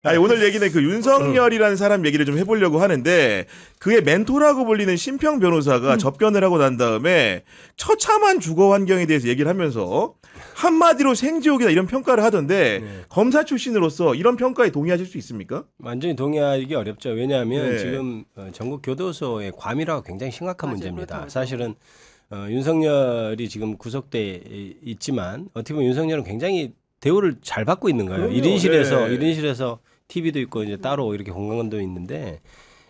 아니, 오늘 얘기는 그 윤석열이라는 사람 얘기를 좀 해보려고 하는데 그의 멘토라고 불리는 심평 변호사가 접견을 하고 난 다음에 처참한 주거 환경에 대해서 얘기를 하면서 한마디로 생지옥이다 이런 평가를 하던데 네. 검사 출신으로서 이런 평가에 동의하실 수 있습니까? 완전히 동의하기 어렵죠. 왜냐하면 네. 지금 전국 교도소의 과밀화가 굉장히 심각한 맞아요. 문제입니다. 그렇다고. 사실은 윤석열이 지금 구속돼 있지만 어떻게 보면 윤석열은 굉장히 대우를 잘 받고 있는 거예요. 그럼요. 1인실에서 TV도 있고 이제 따로 이렇게 공간도 있는데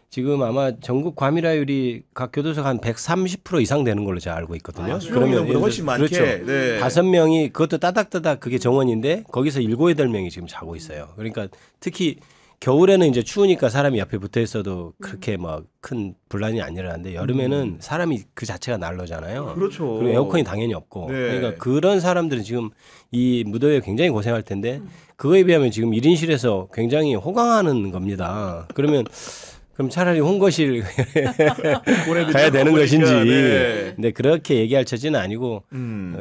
지금 아마 전국 과밀화율이 각 교도소가 한 130% 이상 되는 걸로 제가 알고 있거든요. 그러면 훨씬 많게. 그렇죠. 네. 5명이 그것도 따닥따닥 그게 정원인데 거기서 7, 8명이 지금 자고 있어요. 그러니까 특히 겨울에는 이제 추우니까 사람이 옆에 붙어 있어도 그렇게 막 큰 분란이 안 일어나는데 여름에는 사람이 그 자체가 난로잖아요. 그렇죠. 그리고 에어컨이 당연히 없고. 네. 그러니까 그런 사람들은 지금 이 무더위에 굉장히 고생할 텐데 그거에 비하면 지금 1인실에서 굉장히 호강하는 겁니다. 그럼 차라리 홍거실 가야 되는 것인지. 네. 근데 그렇게 얘기할 처지는 아니고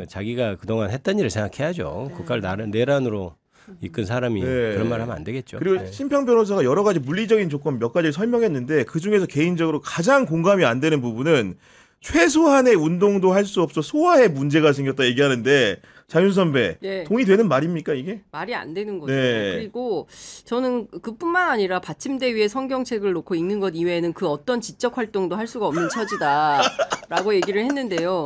자기가 그동안 했던 일을 생각해야죠. 국가를 내란으로 이끈 사람이 네. 그런 말 하면 안 되겠죠. 그리고 네. 심평 변호사가 여러 가지 물리적인 조건 몇 가지를 설명했는데 그중에서 개인적으로 가장 공감이 안 되는 부분은 최소한의 운동도 할 수 없어 소화에 문제가 생겼다 얘기하는데 장윤 선배 네. 동의되는 말입니까 이게? 말이 안 되는 거죠. 네. 그리고 저는 그뿐만 아니라 받침대 위에 성경책을 놓고 읽는 것 이외에는 그 어떤 지적 활동도 할 수가 없는 처지다라고 얘기를 했는데요.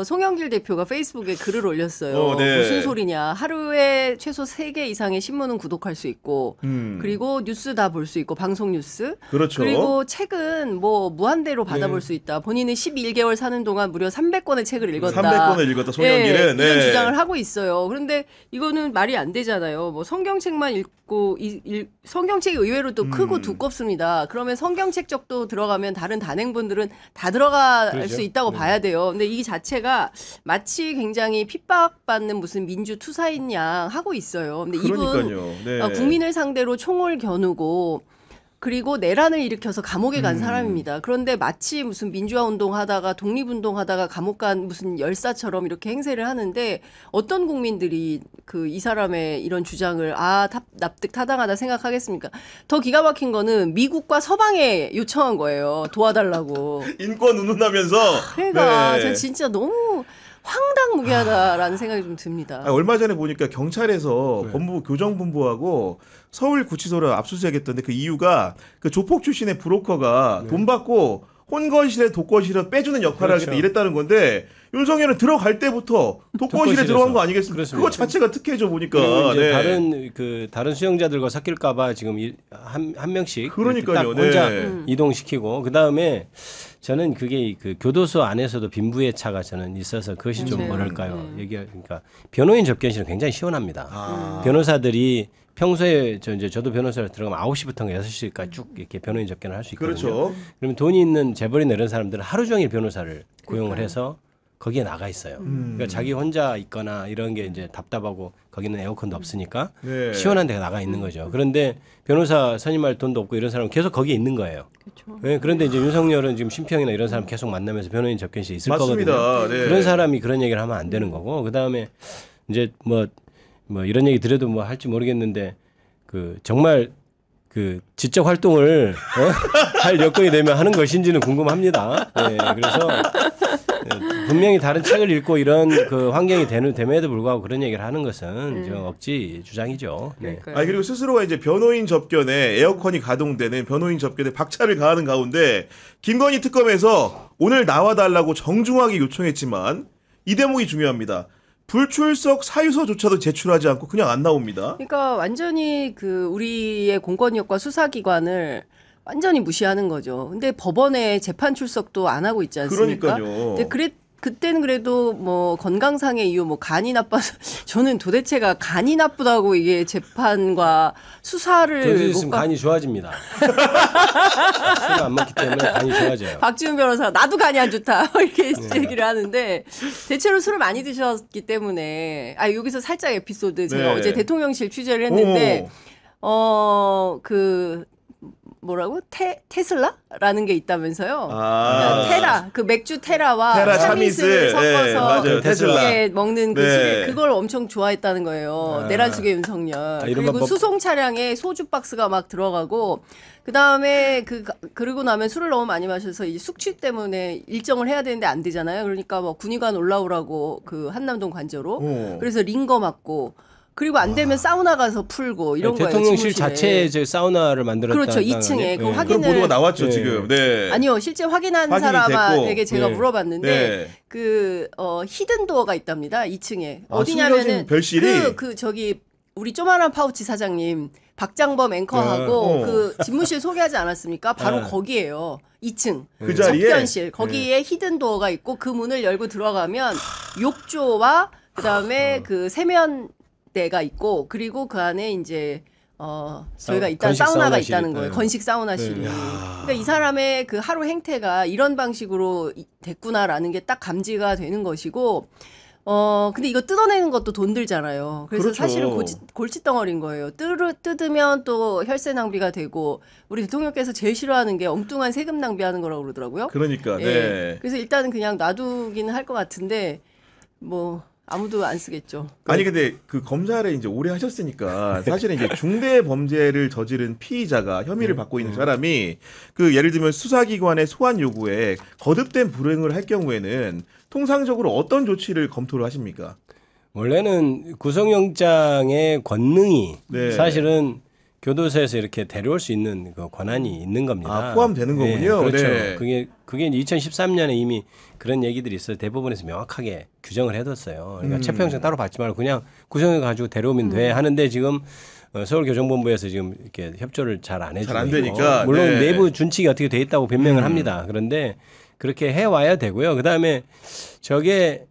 송영길 대표가 페이스북에 글을 올렸어요. 네. 무슨 소리냐. 하루에 최소 3개 이상의 신문은 구독할 수 있고 그리고 뉴스 다 볼 수 있고 방송 뉴스. 그렇죠. 그리고 책은 뭐 무한대로 받아볼 수 있다. 본인은 11개월 사는 동안 무려 300권의 책을 읽었다. 300권을 읽었다 송영길은. 네, 이런 주장을 하고 있어요. 그런데 이거는 말이 안 되잖아요. 뭐 성경책만 읽고 성경책이 의외로 또 크고 두껍습니다. 그러면 성경책 쪽도 들어가면 다른 단행본들은 다 들어갈 그렇죠. 수 있다고 봐야 돼요. 근데 이 자체가 마치 굉장히 핍박받는 무슨 민주 투사인 양 하고 있어요. 근데 그러니까요. 이분 네. 국민을 상대로 총을 겨누고 그리고 내란을 일으켜서 감옥에 간 사람입니다. 그런데 마치 무슨 민주화 운동하다가 독립운동하다가 감옥 간 무슨 열사처럼 이렇게 행세를 하는데 어떤 국민들이 이 사람의 이런 주장을 납득 타당하다 생각하겠습니까? 더 기가 막힌 거는 미국과 서방에 요청한 거예요. 도와달라고. 인권 운운하면서. 그러니까 네. 전 진짜 너무 황당무계하다라는 생각이 좀 듭니다. 얼마 전에 보니까 경찰에서 네. 법무부 교정본부하고 서울구치소를 압수수색했던데 그 이유가 그 조폭 출신의 브로커가 네. 돈 받고 혼거실에 독거실에 빼주는 역할을 그렇죠. 하겠다 이랬다는 건데 윤석열은 들어갈 때부터 독거실에 들어간 거 아니겠습니까? 그렇습니다. 그거 자체가 특혜죠 보니까. 그리고 네. 이제 다른 수용자들과 섞일까봐 지금 한 명씩 그러니까요. 딱 혼자 네. 이동시키고 그 다음에 저는 그게 그 교도소 안에서도 빈부의 차가 저는 있어서 그것이 좀 네. 뭐랄까요? 그러니까 변호인 접견실은 굉장히 시원합니다. 아. 변호사들이 평소에 저도 변호사를 들어가면 9시부터 6시까지 쭉 이렇게 변호인 접견을 할 수 있거든요. 그렇죠. 그러면 돈이 있는 재벌이나 이런 사람들은 하루 종일 변호사를 고용을 해서 거기에 나가 있어요. 그러니까 자기 혼자 있거나 이런 게 이제 답답하고 거기는 에어컨도 없으니까 네. 시원한 데가 나가 있는 거죠. 그런데 변호사 선임할 돈도 없고 이런 사람은 계속 거기에 있는 거예요. 그렇죠. 네, 그런데 이제 윤석열은 지금 심평이나 이런 사람 계속 만나면서 변호인 접견실에 있을 맞습니다. 거거든요. 네. 그런 사람이 그런 얘기를 하면 안 되는 거고 그다음에 이제 뭐 이런 얘기 드려도 뭐 할지 모르겠는데 정말 지적 활동을 할 여건이 되면 하는 것인지는 궁금합니다. 네, 그래서 분명히 다른 책을 읽고 이런 환경이 됨에도 불구하고 그런 얘기를 하는 것은 좀 억지 주장이죠. 네. 그러니까요. 그리고 스스로가 이제 변호인 접견에 에어컨이 가동되는 변호인 접견에 박차를 가하는 가운데 김건희 특검에서 오늘 나와달라고 정중하게 요청했지만 이 대목이 중요합니다. 불출석 사유서조차도 제출하지 않고 그냥 안 나옵니다. 그러니까 완전히 우리의 공권력과 수사기관을 완전히 무시하는 거죠. 근데 법원에 재판 출석도 안 하고 있지 않습니까? 그러니까요. 근데 그때는 그래도 뭐 건강상의 이유, 뭐 간이 나빠서 저는 도대체가 간이 나쁘다고 이게 재판과 수사를 저도 있으면 간이 좋아집니다. 술을 안 먹기 때문에 간이 좋아져요. 박지훈 변호사가 나도 간이 안 좋다 이렇게 얘기를 하는데 대체로 술을 많이 드셨기 때문에 여기서 살짝 에피소드 제가 네. 어제 대통령실 취재를 했는데 뭐라고 테슬라라는 게 있다면서요. 아. 그러니까 테라 그 맥주 테라와 테라 차밋을 차밋을, 섞어서 예, 맞아요. 테슬라. 예, 먹는 그 네. 술 그걸 엄청 좋아했다는 거예요. 아. 내란숙의 윤석열. 이른바 그리고 수송 차량에 소주 박스가 막 들어가고 그다음에 그러고 나면 술을 너무 많이 마셔서 이 숙취 때문에 일정을 해야 되는데 안 되잖아요. 그러니까 뭐 군의관 올라오라고 그 한남동 관저로 그래서 링거 맞고 그리고 안 되면 사우나 가서 풀고 이런 거예요. 대통령실 집무실에. 자체에 저 사우나를 만들었다. 그렇죠. 2층에 그 그런 보도가 나왔죠 네. 지금. 네. 아니요, 실제 확인한 확인이 사람에게 됐고. 제가 네. 물어봤는데 네. 그 히든 도어가 있답니다. 2층에 아, 어디냐면은 숨겨진 별실이? 그 저기 우리 조만한 파우치 사장님 박장범 앵커하고 네. 그 집무실 소개하지 않았습니까? 바로 네. 거기에요. 2층 그 자리에? 접견실 거기에 히든 도어가 있고 그 문을 열고 들어가면 욕조와 그다음에 그 세면대가 있고 그리고 그 안에 이제 저희가 일단 건식 사우나가 사우나실이 있다는 있다. 거예요. 건식 사우나실이. 그러니까 이 사람의 그 하루 행태가 이런 방식으로 됐구나라는 게 딱 감지가 되는 것이고 근데 이거 뜯어내는 것도 돈 들잖아요. 그래서 그렇죠. 사실은 골칫덩어리인 거예요. 뜯으면 또 혈세 낭비가 되고 우리 대통령께서 제일 싫어하는 게 엉뚱한 세금 낭비하는 거라고 그러더라고요. 그러니까. 예. 네. 그래서 일단은 그냥 놔두기는 할 것 같은데 뭐 아무도 안 쓰겠죠. 아니 근데 그 검사를 이제 오래 하셨으니까 사실은 이제 중대 범죄를 저지른 피의자가 혐의를 받고 있는 사람이 그 예를 들면 수사기관의 소환 요구에 거듭된 불응을 할 경우에는 통상적으로 어떤 조치를 검토를 하십니까? 원래는 구속영장의 권능이 네. 사실은 교도소에서 이렇게 데려올 수 있는 그 권한이 있는 겁니다. 아, 포함되는 거군요. 그렇죠. 네. 그게 2013년에 이미 그런 얘기들이 있어서 대법원에서 명확하게 규정을 해뒀어요. 그러니까 체포영장 따로 받지 말고 그냥 구속영장 가지고 데려오면 돼 하는데 지금 서울교정본부에서 지금 이렇게 협조를 잘 안 해주고 잘안 있고. 되니까. 물론 네. 내부 준칙이 어떻게 돼 있다고 변명을 합니다. 그런데 그렇게 해와야 되고요. 그다음에 저게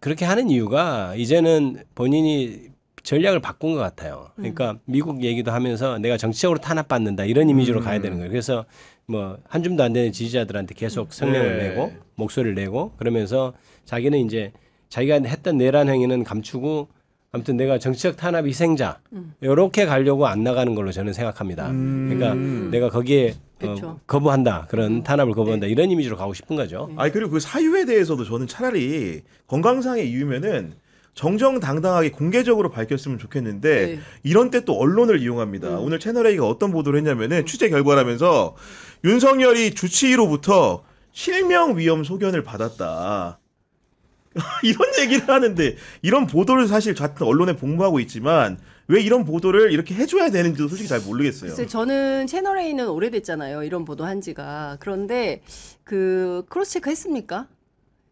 그렇게 하는 이유가 이제는 본인이 전략을 바꾼 것 같아요. 그러니까 미국 얘기도 하면서 내가 정치적으로 탄압받는다 이런 이미지로 가야 되는 거예요. 그래서 뭐 한 줌도 안 되는 지지자들한테 계속 성명을 네. 내고 목소리를 내고 그러면서 자기는 이제 자기가 했던 내란 행위는 감추고 아무튼 내가 정치적 탄압 희생자 이렇게 가려고 안 나가는 걸로 저는 생각합니다. 그러니까 내가 거기에 그렇죠. 거부한다 그런 탄압을 거부한다 이런 이미지로 가고 싶은 거죠. 아니 그리고 그 사유에 대해서도 저는 차라리 건강상의 이유면은 정정당당하게 공개적으로 밝혔으면 좋겠는데 네. 이런 때 또 언론을 이용합니다. 오늘 채널A가 어떤 보도를 했냐면은 취재 결과라면서 윤석열이 주치의로부터 실명 위험 소견을 받았다. 이런 얘기를 하는데 이런 보도를 사실 같은 언론에 복무하고 있지만 왜 이런 보도를 이렇게 해줘야 되는지도 솔직히 잘 모르겠어요. 글쎄 저는 채널A는 오래됐잖아요. 이런 보도 한 지가. 그런데 그 크로스체크 했습니까?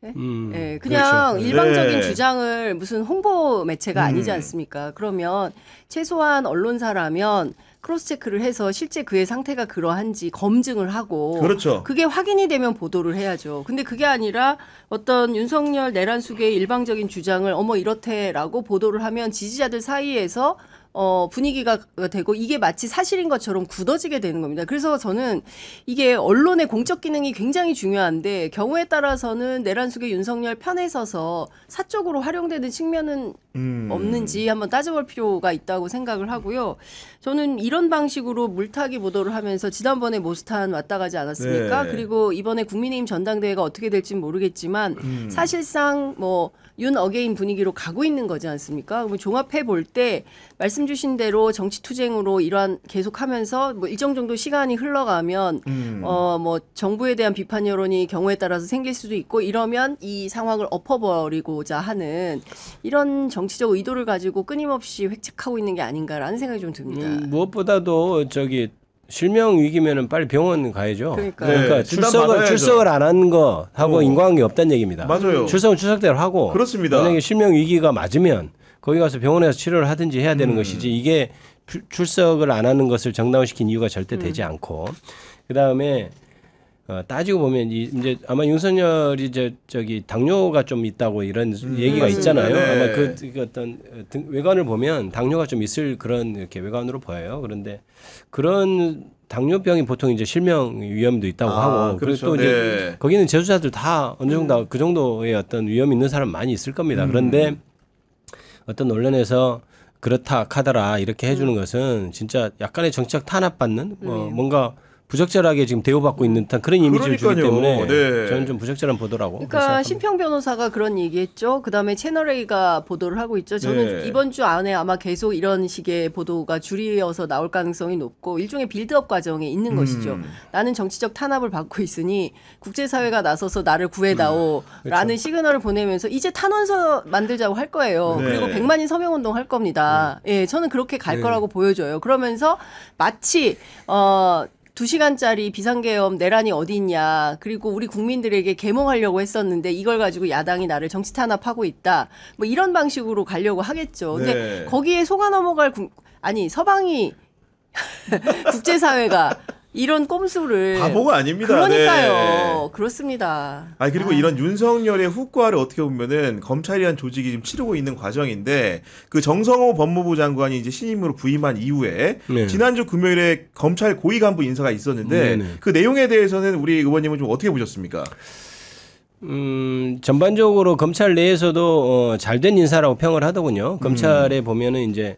예, 그냥 그렇죠. 일방적인 네. 주장을 무슨 홍보 매체가 아니지 않습니까? 그러면 최소한 언론사라면 크로스체크를 해서 실제 그의 상태가 그러한지 검증을 하고 그렇죠. 그게 확인이 되면 보도를 해야죠. 근데 그게 아니라 어떤 윤석열 내란숙의 일방적인 주장을 어머 이렇대라고 보도를 하면 지지자들 사이에서 분위기가 되고 이게 마치 사실인 것처럼 굳어지게 되는 겁니다. 그래서 저는 이게 언론의 공적 기능이 굉장히 중요한데 경우에 따라서는 내란숙의 윤석열 편에 서서 사적으로 활용되는 측면은 없는지 한번 따져볼 필요가 있다고 생각을 하고요. 저는 이런 방식으로 물타기 보도를 하면서 지난번에 모스탄 왔다 가지 않았습니까? 네. 그리고 이번에 국민의힘 전당대회가 어떻게 될지는 모르겠지만 사실상 뭐 윤 어게인 분위기로 가고 있는 거지 않습니까? 그럼 종합해 볼 때 말씀 주신 대로 정치 투쟁으로 이러한 계속하면서 뭐 일정 정도 시간이 흘러가면 뭐 정부에 대한 비판 여론이 경우에 따라서 생길 수도 있고 이러면 이 상황을 엎어버리고자 하는 이런 정치적 의도를 가지고 끊임없이 획책하고 있는 게 아닌가라는 생각이 좀 듭니다. 무엇보다도 저기 실명 위기면은 빨리 병원 가야죠. 그러니까요. 그러니까 네, 진단받아야죠. 출석을 안 한 거하고 인과관계 없다는 얘기입니다. 맞아요. 출석은 출석대로 하고 그렇습니다. 만약에 실명 위기가 맞으면 거기 가서 병원에서 치료를 하든지 해야 되는 것이지 이게 출석을 안 하는 것을 정당화시킨 이유가 절대 되지 않고 그다음에 따지고 보면 이제 아마 윤석열이 저기 당뇨가 좀 있다고 이런 얘기가 있잖아요. 네. 아마 그 어떤 외관을 보면 당뇨가 좀 있을 그런 이렇게 외관으로 보여요. 그런데 그런 당뇨병이 보통 이제 실명 위험도 있다고 하고 그렇죠. 그리고 또 이제 네. 거기는 제수자들 다 어느 정도 그 정도의 어떤 위험 있는 사람 많이 있을 겁니다. 그런데 어떤 언론에서 그렇다 카더라 이렇게 해주는 것은 진짜 약간의 정치적 탄압받는 뭔가 부적절하게 지금 대우받고 있는 듯한 그런 이미지를 주기 그러니까요. 때문에 네. 저는 좀 부적절한 보도라고. 그러니까 생각합니다. 심평 변호사가 그런 얘기했죠. 그다음에 채널 A가 보도를 하고 있죠. 저는 네. 이번 주 안에 아마 계속 이런 식의 보도가 줄이어서 나올 가능성이 높고 일종의 빌드업 과정에 있는 것이죠. 나는 정치적 탄압을 받고 있으니 국제사회가 나서서 나를 구해다오라는 시그널을 보내면서 이제 탄원서 만들자고 할 거예요. 네. 그리고 100만인 서명운동 할 겁니다. 예, 저는 그렇게 갈 거라고 보여져요. 그러면서 마치 2시간짜리 비상계엄 내란이 어디 있냐. 그리고 우리 국민들에게 계몽하려고 했었는데 이걸 가지고 야당이 나를 정치 탄압하고 있다. 뭐 이런 방식으로 가려고 하겠죠. 근데 네. 거기에 속아 넘어갈 서방이 국제사회가 이런 꼼수를 바보가 아닙니다. 그러니까요. 네. 그렇습니다. 아 그리고 이런 윤석열의 후과를 어떻게 보면은 검찰이란 조직이 지금 치르고 있는 과정인데 그 정성호 법무부 장관이 이제 신임으로 부임한 이후에 네. 지난주 금요일에 검찰 고위 간부 인사가 있었는데 네네. 그 내용에 대해서는 우리 의원님은 좀 어떻게 보셨습니까? 전반적으로 검찰 내에서도 잘된 인사라고 평을 하더군요. 검찰에 보면은 이제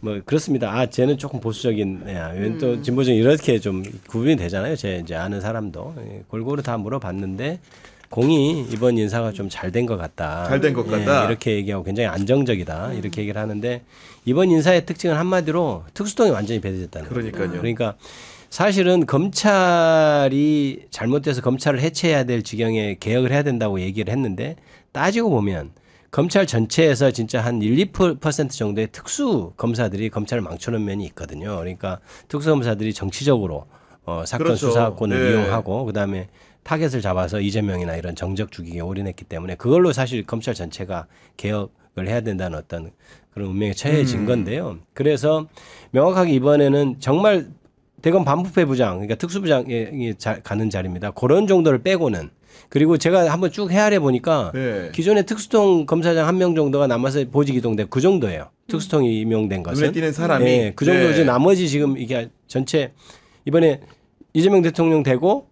뭐 그렇습니다. 아, 쟤는 조금 보수적인 애야. 또 진보적인 이렇게 좀 구분이 되잖아요. 제 이제 아는 사람도 골고루 다 물어봤는데 공이 이번 인사가 좀 잘 된 것 같다. 잘 된 것 같다. 이렇게 얘기하고 굉장히 안정적이다. 이렇게 얘기를 하는데 이번 인사의 특징은 한마디로 특수통이 완전히 배제됐다는 거예요. 그러니까요. 그러니까 사실은 검찰이 잘못돼서 검찰을 해체해야 될 지경에 개혁을 해야 된다고 얘기를 했는데 따지고 보면 검찰 전체에서 진짜 한 1~2% 정도의 특수 검사들이 검찰을 망쳐놓은 면이 있거든요. 그러니까 특수 검사들이 정치적으로 사건 그렇죠. 수사권을 네. 이용하고 그다음에 타겟을 잡아서 이재명이나 이런 정적 죽이기에 올인했기 때문에 그걸로 사실 검찰 전체가 개혁을 해야 된다는 어떤 그런 운명에 처해진 건데요. 그래서 명확하게 이번에는 정말 대검 반부패 부장, 그러니까 특수부장이 가는 자리입니다. 그런 정도를 빼고는 그리고 제가 한번 쭉 헤아려 보니까 네. 기존에 특수통 검사장 1명 정도가 남아서 보직 이동되고 그 정도예요. 특수통이 임용된 것은. 눈에 띄는 사람이. 네, 그 정도지 네. 나머지 지금 이게 전체 이번에 이재명 대통령 되고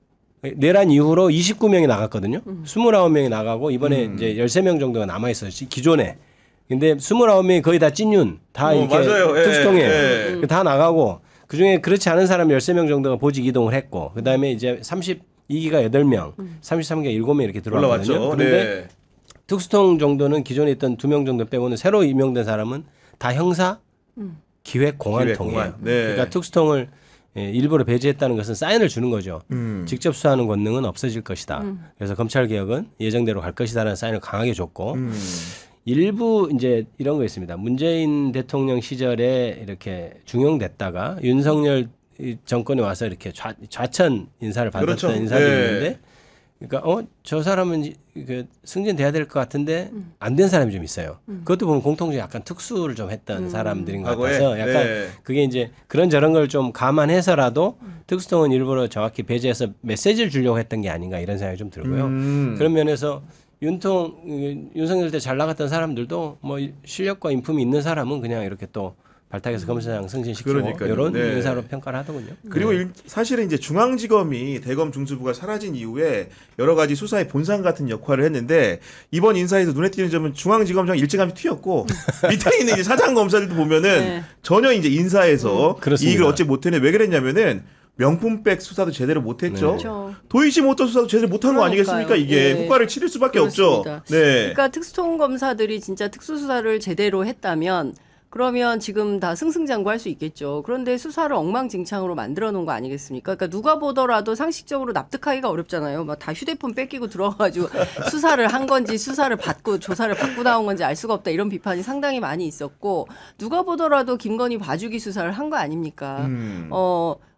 내란 이후로 29명이 나갔거든요. 29명이 나가고 이번에 이제 13명 정도가 남아 있어요. 기존에. 근데 29명이 거의 다 찐윤. 다 이렇게 맞아요. 예, 특수통에 예. 다 나가고 그중에 그렇지 않은 사람 13명 정도가 보직 이동을 했고 그다음에 이제 32기가 8명, 33기가 7명 이렇게 들어왔거든요. 올라왔죠. 그런데 네. 특수통 정도는 기존에 있던 2명 정도 빼고는 새로 임명된 사람은 다 형사, 기획, 공안통이에요. 기획, 공안. 네. 그러니까 특수통을 일부러 배제했다는 것은 사인을 주는 거죠. 직접 수사하는 권능은 없어질 것이다. 그래서 검찰 개혁은 예정대로 갈 것이다라는 사인을 강하게 줬고 일부 이제 이런 거 있습니다. 문재인 대통령 시절에 이렇게 중용됐다가 윤석열 정권에 와서 이렇게 좌천 인사를 받았던 그렇죠. 인사들이 네. 있는데 그러니까 저 사람은 승진돼야 될 것 같은데 안 된 사람이 좀 있어요. 그것도 보면 공통적으로 약간 특수를 좀 했던 사람들인 것 과거에? 같아서 약간 네. 그게 이제 그런 저런 걸 좀 감안해서라도 특수통은 일부러 정확히 배제해서 메시지를 주려고 했던 게 아닌가 이런 생각이 좀 들고요. 그런 면에서 윤석열 때 잘 나갔던 사람들도 뭐 실력과 인품이 있는 사람은 그냥 이렇게 또 발탁해서 검사장 승진시키고 그러니까요. 이런 네. 인사로 평가를 하더군요. 그리고 사실은 이제 중앙지검이 대검 중수부가 사라진 이후에 여러 가지 수사의 본산 같은 역할을 했는데 이번 인사에서 눈에 띄는 점은 중앙지검장 일찌감치 튀었고 밑에 있는 이제 사장 검사들도 보면은 네. 전혀 이제 인사에서 그렇습니다. 이익을 얻지 못했는데 왜 그랬냐면은 명품백 수사도 제대로 못했죠. 그렇죠. 도이치모터 수사도 제대로 못한 거 그러니까요. 아니겠습니까? 이게 네. 효과를 치를 수밖에 그렇습니다. 없죠. 네. 그러니까 특수통 검사들이 진짜 특수수사를 제대로 했다면 그러면 지금 다 승승장구할 수 있겠죠. 그런데 수사를 엉망진창으로 만들어 놓은 거 아니겠습니까? 그러니까 누가 보더라도 상식적으로 납득하기가 어렵잖아요. 막 다 휴대폰 뺏기고 들어가가지고 수사를 한 건지 수사를 받고 조사를 받고 나온 건지 알 수가 없다. 이런 비판이 상당히 많이 있었고 누가 보더라도 김건희 봐주기 수사를 한 거 아닙니까?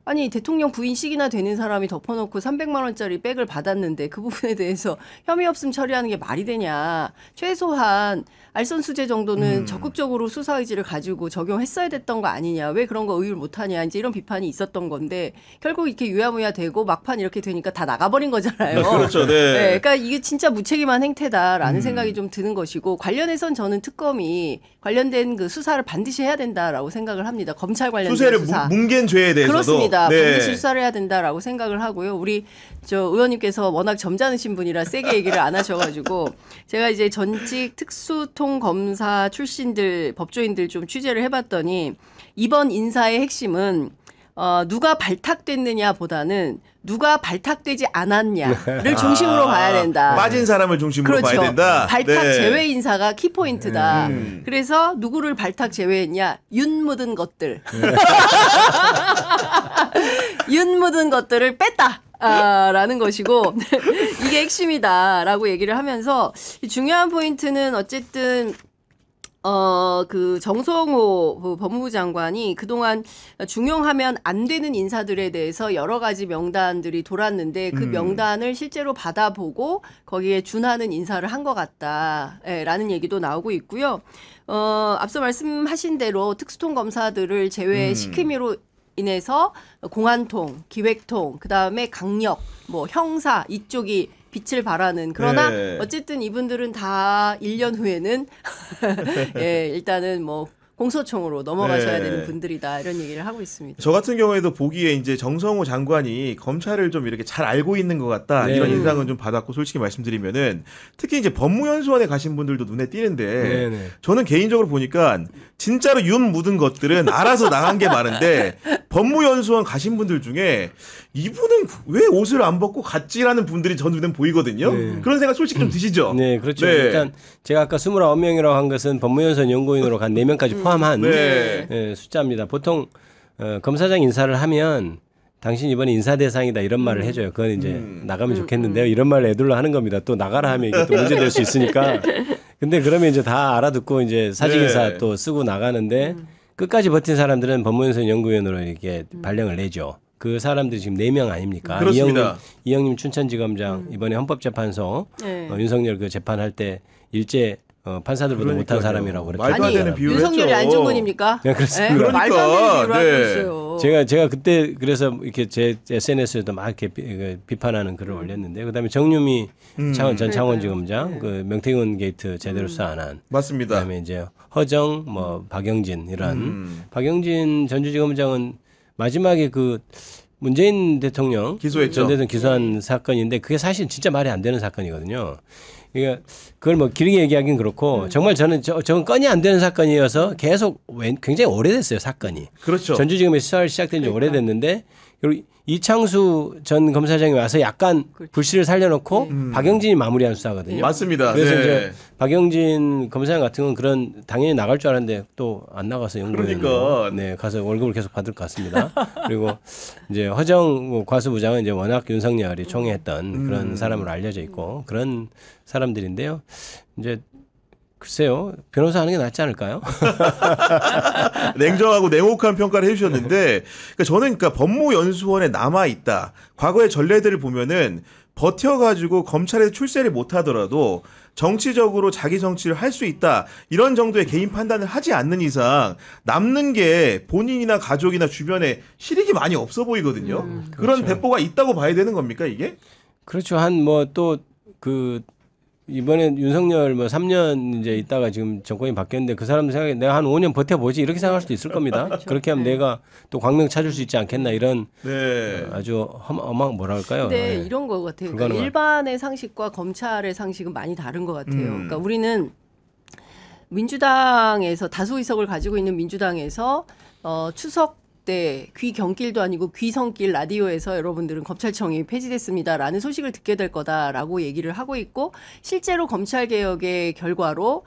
아니 대통령 부인씩이나 되는 사람이 덮어놓고 300만 원짜리 백을 받았는데 그 부분에 대해서 혐의 없음 처리하는 게 말이 되냐. 최소한 알선수재 정도는 적극적으로 수사 의지를 가지고 적용했어야 됐던 거 아니냐. 왜 그런 거 의율 못하냐. 이제 이런 비판이 있었던 건데 결국 이렇게 유야무야 되고 막판 이렇게 되니까 다 나가버린 거잖아요. 그렇죠. 네. 네, 그러니까 이게 진짜 무책임한 행태다라는 생각이 좀 드는 것이고 관련해선 저는 특검이 관련된 그 수사를 반드시 해야 된다라고 생각을 합니다. 검찰 관련된 수세를 수사. 뭉갠 죄에 대해서도 그렇습니다. 네. 반드시 수사를 해야 된다라고 생각을 하고요. 우리 저 의원님께서 워낙 점잖으신 분이라 세게 얘기를 안 하셔가지고 제가 이제 전직 특수통 검사 출신들 법조인들 좀 취재를 해봤더니 이번 인사의 핵심은 누가 발탁됐느냐보다는 누가 발탁되지 않았냐를 중심으로 봐야 된다. 빠진 사람을 중심으로 그렇죠. 봐야 된다. 발탁 네. 제외 인사가 키포인트다. 그래서 누구를 발탁 제외했냐? 윤 묻은 것들. 윤 묻은 것들을 뺐다. 라는 것이고 이게 핵심이다라고 얘기를 하면서 이 중요한 포인트는 어쨌든 그 정성호 그 법무부 장관이 그동안 중용하면 안 되는 인사들에 대해서 여러 가지 명단들이 돌았는데 그 명단을 실제로 받아보고 거기에 준하는 인사를 한 것 같다라는 얘기도 나오고 있고요. 앞서 말씀하신 대로 특수통 검사들을 제외시킴으로 인해서 공안통, 기획통, 그다음에 강력, 뭐 형사 이쪽이 빛을 발하는 그러나 네. 어쨌든 이분들은 다 1년 후에는 예, 일단은 뭐 공소청으로 넘어가셔야 네. 되는 분들이다 이런 얘기를 하고 있습니다. 저 같은 경우에도 보기에 이제 정성호 장관이 검찰을 좀 이렇게 잘 알고 있는 것 같다 네. 이런 인상은 좀 받았고 솔직히 말씀드리면은 특히 이제 법무연수원에 가신 분들도 눈에 띄는데 네네. 저는 개인적으로 보니까 진짜로 윤 묻은 것들은 알아서 나간 게 많은데 법무연수원 가신 분들 중에 이분은 왜 옷을 안 벗고 갔지라는 분들이 전 눈에 보이거든요. 네. 그런 생각 솔직히 좀 드시죠. 네, 그렇죠. 네. 일단 제가 아까 29명이라고 한 것은 법무연수원 연구원으로 간 4명까지 포함한 네. 예, 숫자입니다. 보통 검사장 인사를 하면 당신 이번에 인사 대상이다 이런 말을 해줘요. 그건 이제 나가면 좋겠는데요. 이런 말을 애들로 하는 겁니다. 또 나가라 하면 이게 또 문제될 수 있으니까. 근데 그러면 이제 다 알아듣고 이제 사직 인사 네. 또 쓰고 나가는데 끝까지 버틴 사람들은 법무연수원 연구위원으로 이렇게 발령을 내죠. 그 사람들이 지금 4명 아닙니까? 그렇습니다. 이영님 춘천지검장 이번에 헌법재판소 네. 윤석열 그 재판할 때 일제 판사들보다 못한 그러니까요. 사람이라고 그랬죠. 말도 안 아니 되는 비유를 윤석열이 했죠. 안중근입니까? 네, 그렇습니다. 예? 말도 안 되는 비유를 하고 네. 있어요. 제가 그때 그래서 이렇게 제 SNS에도 막 이렇게 비판하는 글을 올렸는데 그다음에 정유미 전 창원지검장 그 명태균 게이트 제대로 수사 안 한. 맞습니다. 그다음에 이제 허정 뭐 박영진 이런 박영진 전주지검장은 마지막에 그 문재인 대통령 기소했죠. 전 대통령 기소한 사건인데 그게 사실 진짜 말이 안 되는 사건이거든요. 그러니까 그걸 뭐 길게 얘기하긴 그렇고 정말 저는 저건 건이 안 되는 사건이어서 계속 굉장히 오래됐어요 사건이. 그렇죠. 전주지검에 수사를 시작된 지 오래됐는데 그리고 이창수 전 검사장이 와서 약간 불씨를 살려놓고 박영진이 마무리한 수사거든요. 맞습니다. 그래서 네. 이제 박영진 검사장 같은 건 그런 당연히 나갈 줄 알았는데 또 안 나가서 연구위원으로 그러니까. 네 가서 월급을 계속 받을 것 같습니다. 그리고 이제 허정 과수부장은 이제 워낙 윤석열이 총애했던 그런 사람으로 알려져 있고 그런 사람들인데요. 이제 글쎄요 변호사 하는 게 낫지 않을까요? 냉정하고 냉혹한 평가를 해주셨는데 그러니까 저는 그러니까 법무연수원에 남아 있다. 과거의 전례들을 보면은 버텨가지고 검찰에 출세를 못하더라도 정치적으로 자기 정치를 할 수 있다. 이런 정도의 개인 판단을 하지 않는 이상 남는 게 본인이나 가족이나 주변에 실익이 많이 없어 보이거든요. 그런 그렇죠. 배포가 있다고 봐야 되는 겁니까 이게? 그렇죠. 한 뭐 또 그 이번에 윤석열 뭐 3년 이제 있다가 지금 정권이 바뀌었는데 그 사람들 생각에 내가 한 5년 버텨보지 이렇게 생각할 수도 있을 겁니다. 그렇게 하면 내가 또 광명 찾을 수 있지 않겠나 이런 네. 아주 뭐라 할까요? 근데 네. 이런 거 같아요. 그러니까 불가능한. 일반의 상식과 검찰의 상식은 많이 다른 것 같아요. 그러니까 우리는 민주당에서 다수 의석을 가지고 있는 민주당에서 추석 때 귀경길도 아니고 귀성길 라디오에서 여러분들은 검찰청이 폐지됐습니다라는 소식을 듣게 될 거다라고 얘기를 하고 있고 실제로 검찰개혁의 결과로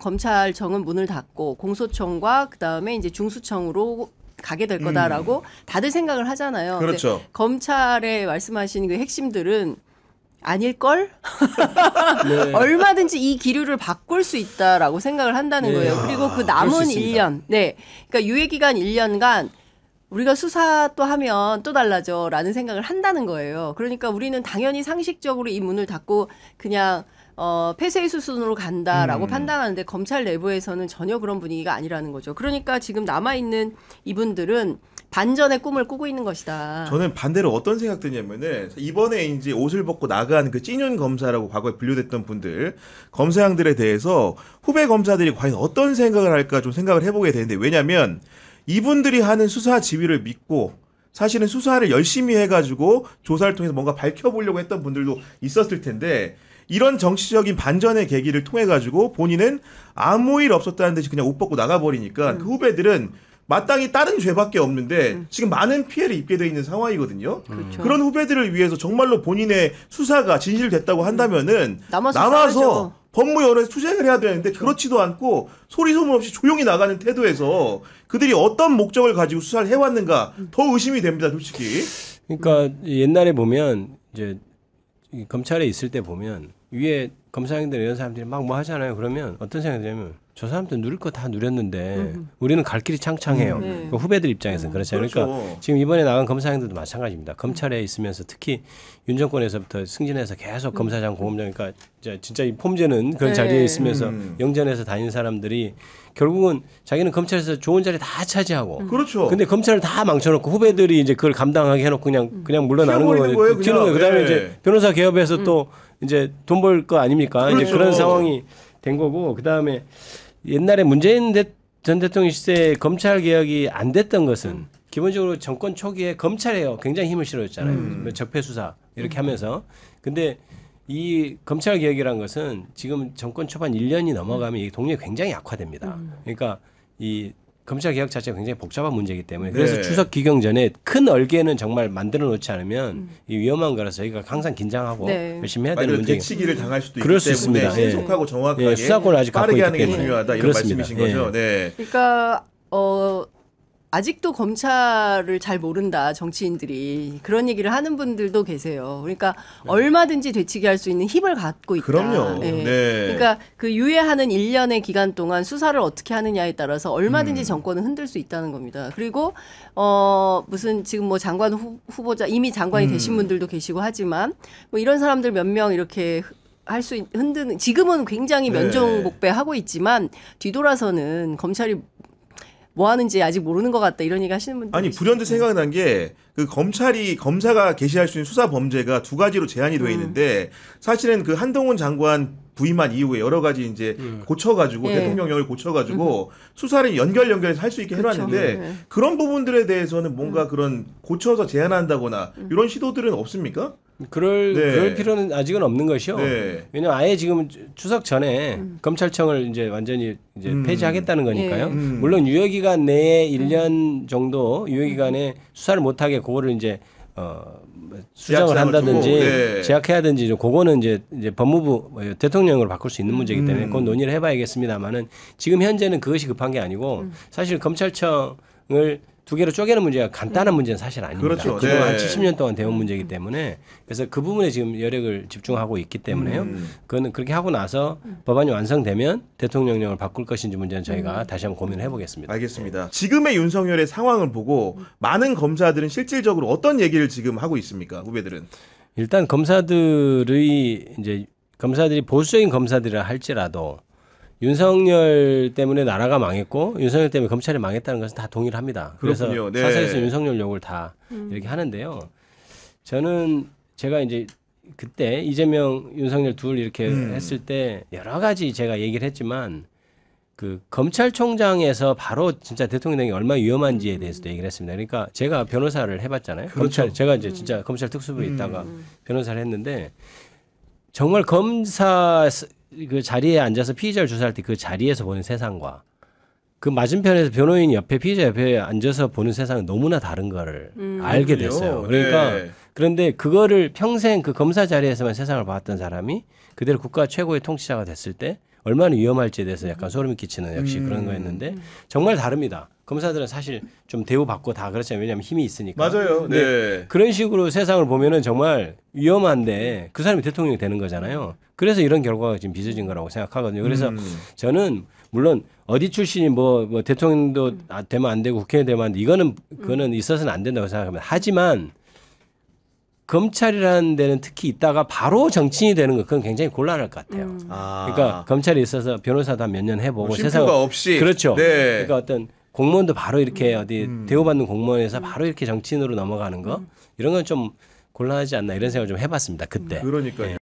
검찰청은 문을 닫고 공소청과 그다음에 이제 중수청으로 가게 될 거다라고 다들 생각을 하잖아요. 근데 그렇죠. 검찰에 말씀하신 그 핵심들은 아닐걸? 얼마든지 이 기류를 바꿀 수 있다라고 생각을 한다는 거예요. 그리고 그 남은 그럴 수 있습니다. 1년, 네. 그러니까 유예기간 1년간 우리가 수사 또 하면 또 달라져 라는 생각을 한다는 거예요. 그러니까 우리는 당연히 상식적으로 이 문을 닫고 그냥 폐쇄의 수순으로 간다라고 판단하는데 검찰 내부에서는 전혀 그런 분위기가 아니라는 거죠. 그러니까 지금 남아있는 이분들은 반전의 꿈을 꾸고 있는 것이다. 저는 반대로 어떤 생각 드냐면은 이번에 이제 옷을 벗고 나간 그 찐윤 검사라고 과거에 분류됐던 분들 검사장들에 대해서 후배 검사들이 과연 어떤 생각을 할까 좀 생각을 해보게 되는데 왜냐하면 이분들이 하는 수사 지휘를 믿고 사실은 수사를 열심히 해가지고 조사를 통해서 뭔가 밝혀보려고 했던 분들도 있었을 텐데 이런 정치적인 반전의 계기를 통해 가지고 본인은 아무 일 없었다는 듯이 그냥 옷 벗고 나가버리니까 그 후배들은 마땅히 다른 죄밖에 없는데 지금 많은 피해를 입게 돼 있는 상황이거든요. 그렇죠. 그런 후배들을 위해서 정말로 본인의 수사가 진실됐다고 한다면은 남아서 남아서 법무연에서 투쟁을 해야 되는데 그렇지도 않고 소리 소문 없이 조용히 나가는 태도에서 그들이 어떤 목적을 가지고 수사를 해왔는가 더 의심이 됩니다, 솔직히. 그러니까 옛날에 보면 이제 이 검찰에 있을 때 보면 위에 검사님들 이런 사람들이 막 뭐 하잖아요. 그러면 어떤 생각이 들냐면 저 사람들 누릴 거 다 누렸는데 우리는 갈 길이 창창해요. 네. 그 후배들 입장에서는 그렇잖아요. 그렇죠. 그러니까 지금 이번에 나간 검사님들도 마찬가지입니다. 검찰에 있으면서 특히 윤 정권에서부터 승진해서 계속 검사장, 공검장, 그러니까 진짜 이 폼제는 그런 네. 자리에 있으면서 영전에서 다니는 사람들이 결국은 자기는 검찰에서 좋은 자리 다 차지하고 그렇죠. 근데 검찰을 다 망쳐놓고 후배들이 이제 그걸 감당하게 해놓고 그냥 물러나는 튀어버리는 거예요, 거예요. 튀는 그냥. 거예요. 그다음에 네. 이제 변호사 개업해서 또 이제 돈 벌 거 아닙니까? 이제 그렇죠. 그런 상황이 된 거고 그다음에 옛날에 문재인 전 대통령 시대에 검찰 개혁이 안 됐던 것은 기본적으로 정권 초기에 검찰에 굉장히 힘을 실어줬잖아요. 적폐 수사 이렇게 하면서 근데 이 검찰 개혁이란 것은 지금 정권 초반 1년이 넘어가면 이 동력이 굉장히 약화됩니다. 그러니까 이 검찰 개혁 자체가 굉장히 복잡한 문제이기 때문에 그래서 네. 추석 기경 전에 큰 얼개는 정말 만들어 놓지 않으면 이 위험한 거라서 저희가 항상 긴장하고 네. 열심히 해야 말 되는 그대로 문제입니다. 대치기를 당할 수도 있기 그럴 수 때문에 있습니다. 예. 신속하고 정확하게 예, 수사권을 아직 갖고 빠르게 있기 하는 게 때문에. 중요하다 이런 그렇습니다. 말씀이신 예. 거죠. 네. 그러니까 아직도 검찰을 잘 모른다 정치인들이 그런 얘기를 하는 분들도 계세요. 그러니까 얼마든지 되치게 할 수 있는 힘을 갖고 있다. 그럼요. 예. 네. 그러니까 그 유예하는 1년의 기간 동안 수사를 어떻게 하느냐에 따라서 얼마든지 정권을 흔들 수 있다는 겁니다. 그리고 무슨 지금 뭐 장관 후보자 이미 장관이 되신 분들도 계시고 하지만 뭐 이런 사람들 몇 명 이렇게 할 수 흔드는 지금은 굉장히 네. 면종복배하고 있지만 뒤돌아서는 검찰이 뭐 하는지 아직 모르는 것 같다 이런 얘기 하시는 분들 아니 불현듯 생각난 게 그 검사가 개시할 수 있는 수사 범죄가 두 가지로 제한이 되어 있는데 사실은 그 한동훈 장관 부임한 이후에 여러 가지 이제 고쳐가지고 예. 대통령령을 고쳐가지고 수사를 연결해서 할 수 있게 그렇죠. 해놨는데 네. 그런 부분들에 대해서는 뭔가 그런 고쳐서 제한한다거나 이런 시도들은 없습니까? 그럴 필요는 아직은 없는 것이요. 네. 왜냐면 아예 지금 추석 전에 검찰청을 이제 완전히 이제 폐지하겠다는 거니까요. 예. 물론 유효기간 내에 1년 정도 유효기간에 수사를 못하게 그거를 이제 수정을 제약사항을 한다든지 두고, 네. 제약해야든지 그거는 이제 법무부 대통령으로 바꿀 수 있는 문제이기 때문에 그건 논의를 해봐야겠습니다만은 지금 현재는 그것이 급한 게 아니고 사실 검찰청을 두 개로 쪼개는 문제가 간단한 문제는 사실 아닙니다. 그렇죠. 그동안 한 네. 70년 동안 대온 문제이기 때문에 그래서 그 부분에 지금 여력을 집중하고 있기 때문에요. 그거는 그렇게 하고 나서 법안이 완성되면 대통령령을 바꿀 것인지 문제는 저희가 다시 한번 고민을 해보겠습니다. 알겠습니다. 지금의 윤석열의 상황을 보고 많은 검사들은 실질적으로 어떤 얘기를 지금 하고 있습니까? 후배들은. 일단 검사들이 보수적인 검사들이라 할지라도 윤석열 때문에 나라가 망했고 윤석열 때문에 검찰이 망했다는 것은 다 동의를 합니다. 그래서 그렇군요. 네. 사설에서 윤석열 욕을 다 이렇게 하는데요. 제가 이제 그때 이재명, 윤석열 둘 이렇게 했을 때 여러 가지 제가 얘기를 했지만 그 검찰총장에서 바로 진짜 대통령이 얼마나 위험한지에 대해서도 얘기를 했습니다. 그러니까 제가 변호사를 해봤잖아요. 그렇죠. 제가 이제 진짜 검찰 특수부에 있다가 변호사를 했는데 정말 검사 그 자리에 앉아서 피의자를 조사할 때 그 자리에서 보는 세상과 그 맞은편에서 변호인 옆에 피의자 옆에 앉아서 보는 세상은 너무나 다른 거를 알게 됐어요. 그러니까 네. 그런데 그거를 평생 그 검사 자리에서만 세상을 봤던 사람이 그대로 국가 최고의 통치자가 됐을 때 얼마나 위험할지에 대해서 약간 소름이 끼치는 역시 그런 거였는데 정말 다릅니다. 검사들은 사실 좀 대우받고 다 그렇잖아요. 왜냐하면 힘이 있으니까. 맞아요. 네. 그런 식으로 세상을 보면은 정말 위험한데 그 사람이 대통령이 되는 거잖아요. 그래서 이런 결과가 지금 빚어진 거라고 생각하거든요. 그래서 저는 물론 어디 출신이 뭐 대통령도 되면 안 되고 국회의원 되면 안 돼. 그거는 있어서는 안 된다고 생각합니다. 하지만 검찰이라는 데는 특히 있다가 바로 정치인이 되는 거 그건 굉장히 곤란할 것 같아요. 그러니까 검찰에 있어서 변호사도 한 몇 년 해보고 쉼표가 없이. 그렇죠. 네. 그러니까 어떤 공무원도 바로 이렇게 어디 대우받는 공무원에서 바로 이렇게 정치인으로 넘어가는 거 이런 건 좀 곤란하지 않나 이런 생각을 좀 해봤습니다. 그때. 그러니까요.